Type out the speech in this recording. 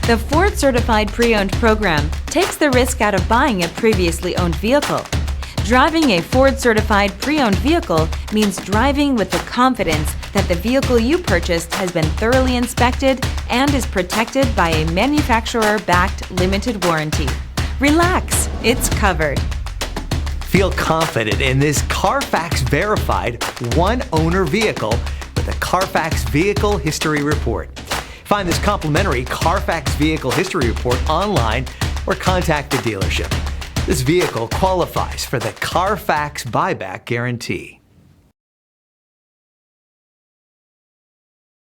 The Ford Certified Pre-Owned program takes the risk out of buying a previously owned vehicle. Driving a Ford Certified Pre-Owned vehicle means driving with the confidence that the vehicle you purchased has been thoroughly inspected and is protected by a manufacturer-backed limited warranty. Relax, it's covered. Feel confident in this Carfax-verified one-owner vehicle with a Carfax Vehicle History Report. Find this complimentary Carfax Vehicle History Report online or contact the dealership. This vehicle qualifies for the Carfax Buyback Guarantee.